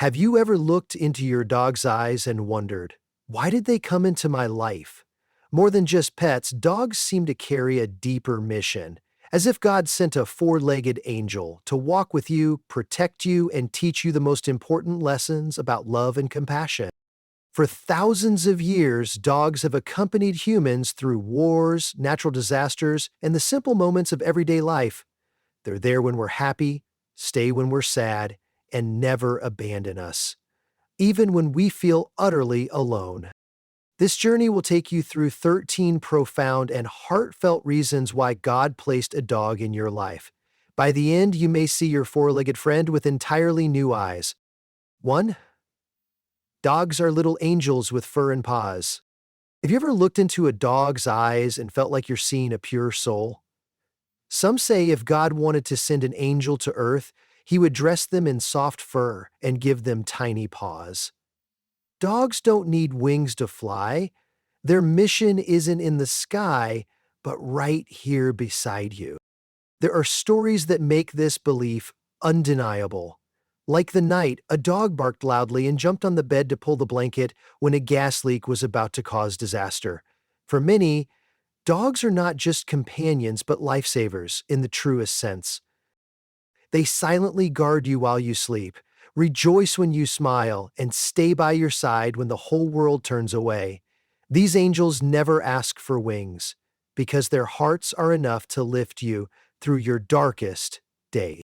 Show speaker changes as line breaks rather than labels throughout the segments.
Have you ever looked into your dog's eyes and wondered, why did they come into my life? More than just pets, dogs seem to carry a deeper mission, as if God sent a four-legged angel to walk with you, protect you, and teach you the most important lessons about love and compassion. For thousands of years, dogs have accompanied humans through wars, natural disasters, and the simple moments of everyday life. They're there when we're happy, stay when we're sad, and never abandon us, even when we feel utterly alone. This journey will take you through 13 profound and heartfelt reasons why God placed a dog in your life. By the end, you may see your four-legged friend with entirely new eyes. 1. Dogs are little angels with fur and paws. Have you ever looked into a dog's eyes and felt like you're seeing a pure soul? Some say if God wanted to send an angel to earth, he would dress them in soft fur and give them tiny paws. Dogs don't need wings to fly. Their mission isn't in the sky, but right here beside you. There are stories that make this belief undeniable. Like the night a dog barked loudly and jumped on the bed to pull the blanket when a gas leak was about to cause disaster. For many, dogs are not just companions but lifesavers in the truest sense. They silently guard you while you sleep, rejoice when you smile, and stay by your side when the whole world turns away. These angels never ask for wings, because their hearts are enough to lift you through your darkest days.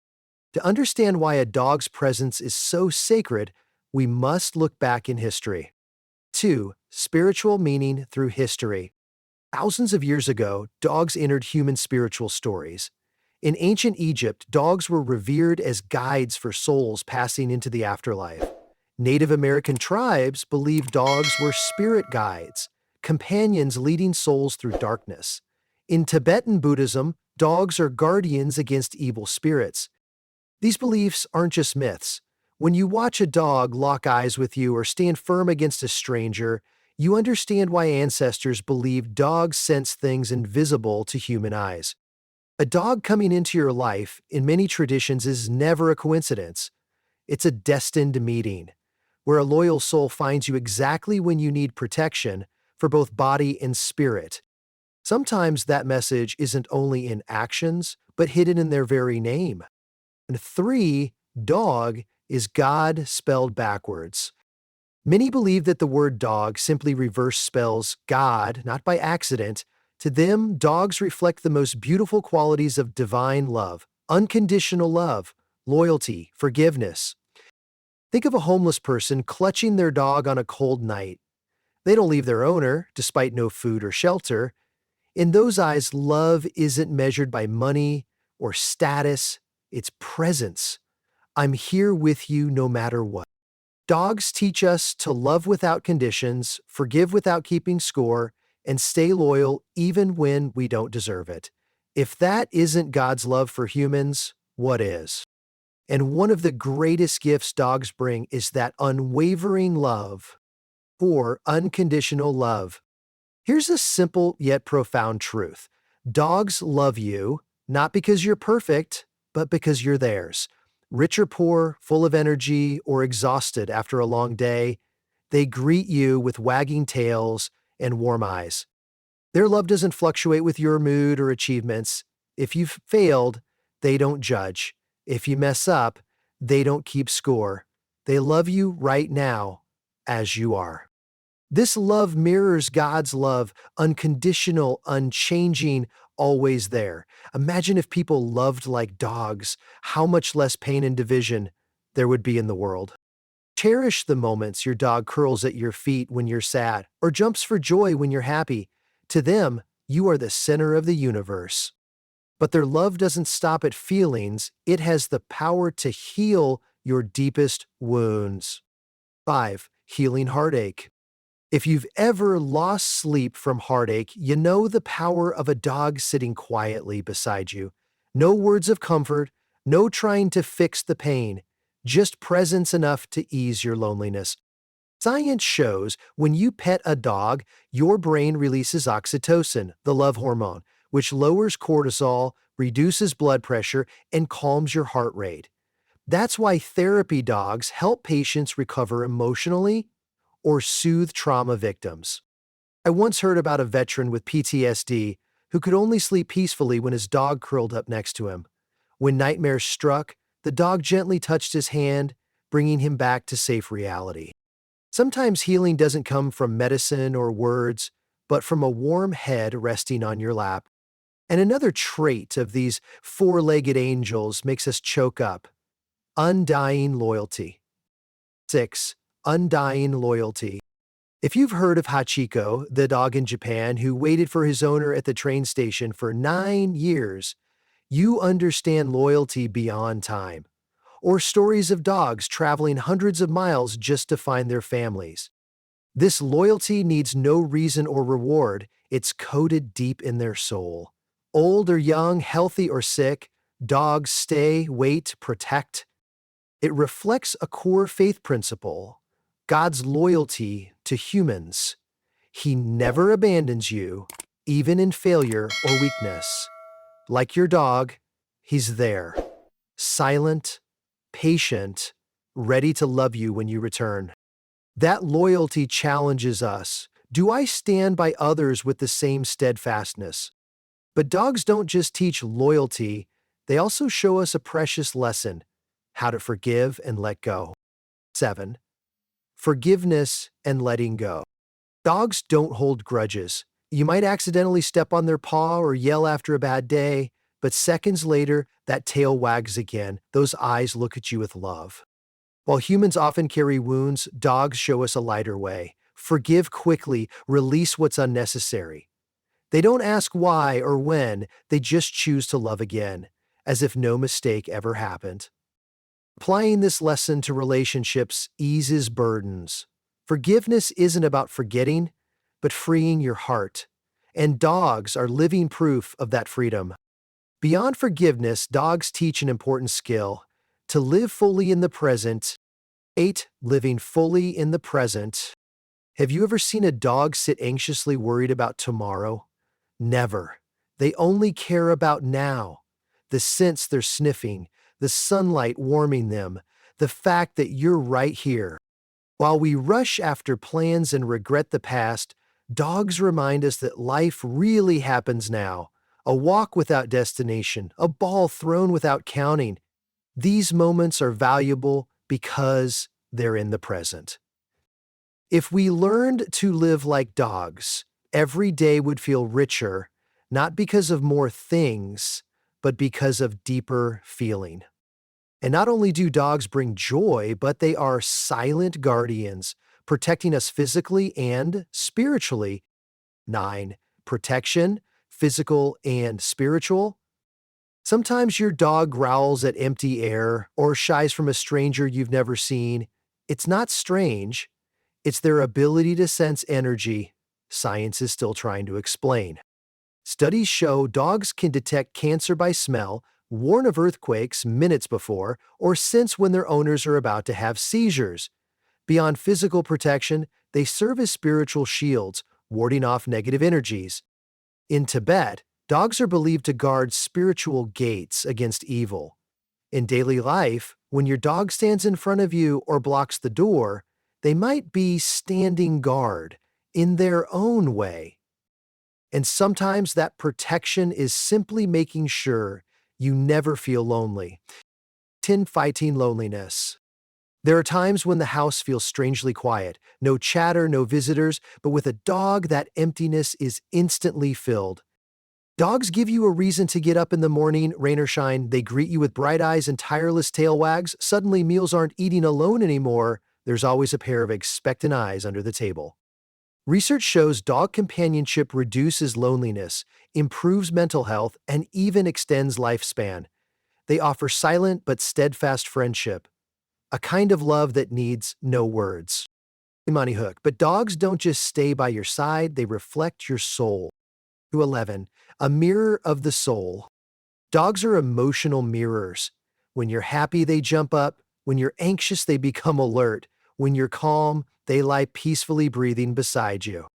To understand why a dog's presence is so sacred, we must look back in history. 2. Spiritual meaning through history. Thousands of years ago, dogs entered human spiritual stories. In ancient Egypt, dogs were revered as guides for souls passing into the afterlife. Native American tribes believed dogs were spirit guides, companions leading souls through darkness. In Tibetan Buddhism, dogs are guardians against evil spirits. These beliefs aren't just myths. When you watch a dog lock eyes with you or stand firm against a stranger, you understand why ancestors believed dogs sense things invisible to human eyes. A dog coming into your life, in many traditions, is never a coincidence. It's a destined meeting, where a loyal soul finds you exactly when you need protection for both body and spirit. Sometimes that message isn't only in actions, but hidden in their very name. And 3, dog is God spelled backwards. Many believe that the word dog simply reverse spells God, not by accident. To them, dogs reflect the most beautiful qualities of divine love, unconditional love, loyalty, forgiveness. Think of a homeless person clutching their dog on a cold night. They don't leave their owner, despite no food or shelter. In those eyes, love isn't measured by money or status, it's presence. I'm here with you no matter what. Dogs teach us to love without conditions, forgive without keeping score, and stay loyal even when we don't deserve it. If that isn't God's love for humans, what is? And one of the greatest gifts dogs bring is that unwavering love, or unconditional love. Here's a simple yet profound truth. Dogs love you, not because you're perfect, but because you're theirs. Rich or poor, full of energy, or exhausted after a long day, they greet you with wagging tails and warm eyes. Their love doesn't fluctuate with your mood or achievements. If you've failed, they don't judge. If you mess up, they don't keep score. They love you right now, as you are. This love mirrors God's love, unconditional, unchanging, always there. Imagine if people loved like dogs, how much less pain and division there would be in the world. Cherish the moments your dog curls at your feet when you're sad or jumps for joy when you're happy. To them, you are the center of the universe. But their love doesn't stop at feelings, it has the power to heal your deepest wounds. 5. Healing heartache. If you've ever lost sleep from heartache, you know the power of a dog sitting quietly beside you. No words of comfort, no trying to fix the pain, just presence enough to ease your loneliness. Science shows when you pet a dog, your brain releases oxytocin, the love hormone, which lowers cortisol, reduces blood pressure, and calms your heart rate. That's why therapy dogs help patients recover emotionally or soothe trauma victims. I once heard about a veteran with PTSD who could only sleep peacefully when his dog curled up next to him. When nightmares struck, the dog gently touched his hand, bringing him back to safe reality. Sometimes healing doesn't come from medicine or words, but from a warm head resting on your lap. And another trait of these four-legged angels makes us choke up: undying loyalty. 6. Undying loyalty. If you've heard of Hachiko, the dog in Japan who waited for his owner at the train station for 9 years, you understand loyalty beyond time. Or stories of dogs traveling hundreds of miles just to find their families. This loyalty needs no reason or reward, it's coded deep in their soul. Old or young, healthy or sick, dogs stay, wait, protect. It reflects a core faith principle: God's loyalty to humans. He never abandons you, even in failure or weakness. Like your dog, he's there, silent, patient, ready to love you when you return. That loyalty challenges us. Do I stand by others with the same steadfastness? But dogs don't just teach loyalty, they also show us a precious lesson: how to forgive and let go. 7. Forgiveness and letting go. Dogs don't hold grudges. You might accidentally step on their paw or yell after a bad day, but seconds later, that tail wags again, those eyes look at you with love. While humans often carry wounds, dogs show us a lighter way. Forgive quickly, release what's unnecessary. They don't ask why or when, they just choose to love again, as if no mistake ever happened. Applying this lesson to relationships eases burdens. Forgiveness isn't about forgetting, but freeing your heart. And dogs are living proof of that freedom. Beyond forgiveness, dogs teach an important skill: to live fully in the present. 8. Living fully in the present. Have you ever seen a dog sit anxiously worried about tomorrow? Never. They only care about now. The scents they're sniffing, the sunlight warming them, the fact that you're right here. While we rush after plans and regret the past, dogs remind us that life really happens now. A walk without destination, a ball thrown without counting. These moments are valuable because they're in the present. If we learned to live like dogs, every day would feel richer, not because of more things, but because of deeper feeling. And not only do dogs bring joy, but they are silent guardians, protecting us physically and spiritually. 9. Protection, physical and spiritual. Sometimes your dog growls at empty air or shies from a stranger you've never seen. It's not strange. It's their ability to sense energy science is still trying to explain. Studies show dogs can detect cancer by smell, warn of earthquakes minutes before, or sense when their owners are about to have seizures. Beyond physical protection, they serve as spiritual shields, warding off negative energies. In Tibet, dogs are believed to guard spiritual gates against evil. In daily life, when your dog stands in front of you or blocks the door, they might be standing guard in their own way. And sometimes that protection is simply making sure you never feel lonely. 10. Fighting loneliness. There are times when the house feels strangely quiet, no chatter, no visitors, but with a dog, that emptiness is instantly filled. Dogs give you a reason to get up in the morning, rain or shine. They greet you with bright eyes and tireless tail wags. Suddenly, meals aren't eating alone anymore. There's always a pair of expectant eyes under the table. Research shows dog companionship reduces loneliness, improves mental health, and even extends lifespan. They offer silent but steadfast friendship, a kind of love that needs no words. Money hook, but dogs don't just stay by your side, they reflect your soul. 11. A mirror of the soul. Dogs are emotional mirrors. When you're happy, they jump up. When you're anxious, they become alert. When you're calm, they lie peacefully breathing beside you.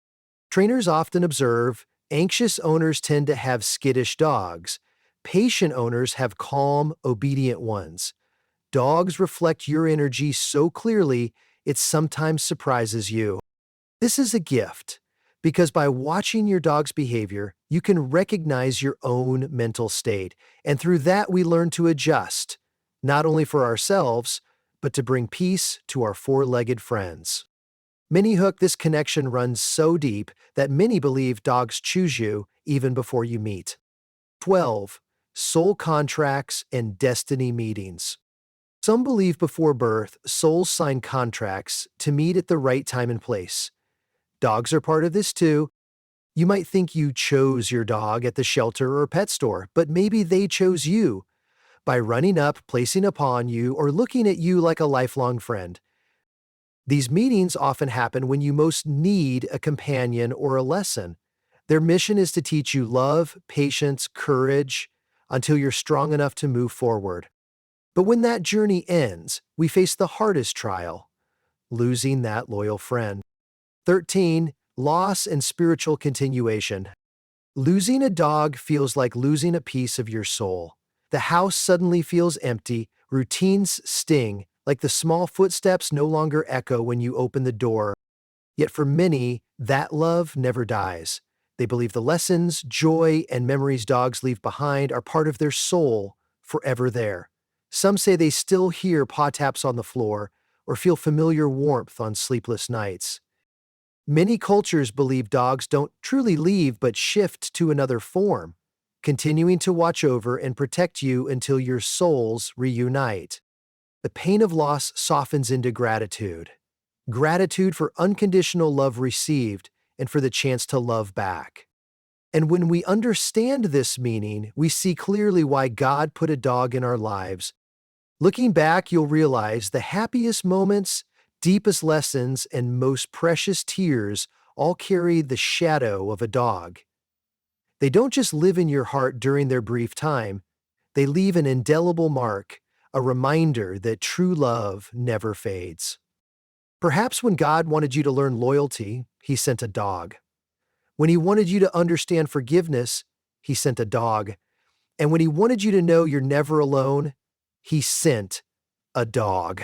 Trainers often observe anxious owners tend to have skittish dogs. Patient owners have calm, obedient ones. Dogs reflect your energy so clearly, it sometimes surprises you. This is a gift because by watching your dog's behavior, you can recognize your own mental state, and through that, we learn to adjust, not only for ourselves, but to bring peace to our four-legged friends. Many hook this connection runs so deep that many believe dogs choose you even before you meet. 12. Soul contracts and destiny meetings. Some believe before birth, souls sign contracts to meet at the right time and place. Dogs are part of this too. You might think you chose your dog at the shelter or pet store, but maybe they chose you by running up, placing upon you, or looking at you like a lifelong friend. These meetings often happen when you most need a companion or a lesson. Their mission is to teach you love, patience, courage, until you're strong enough to move forward. But when that journey ends, we face the hardest trial, losing that loyal friend. 13. Loss and spiritual continuation. Losing a dog feels like losing a piece of your soul. The house suddenly feels empty, routines sting, like the small footsteps no longer echo when you open the door. Yet for many, that love never dies. They believe the lessons, joy, and memories dogs leave behind are part of their soul, forever there. Some say they still hear paw taps on the floor or feel familiar warmth on sleepless nights. Many cultures believe dogs don't truly leave but shift to another form, continuing to watch over and protect you until your souls reunite. The pain of loss softens into gratitude. Gratitude for unconditional love received and for the chance to love back. And when we understand this meaning, we see clearly why God put a dog in our lives. Looking back, you'll realize the happiest moments, deepest lessons, and most precious tears all carry the shadow of a dog. They don't just live in your heart during their brief time, they leave an indelible mark, a reminder that true love never fades. Perhaps when God wanted you to learn loyalty, He sent a dog. When He wanted you to understand forgiveness, He sent a dog. And when He wanted you to know you're never alone, He sent a dog.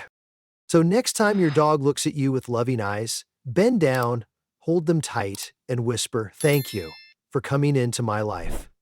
So next time your dog looks at you with loving eyes, bend down, hold them tight, and whisper, "Thank you for coming into my life."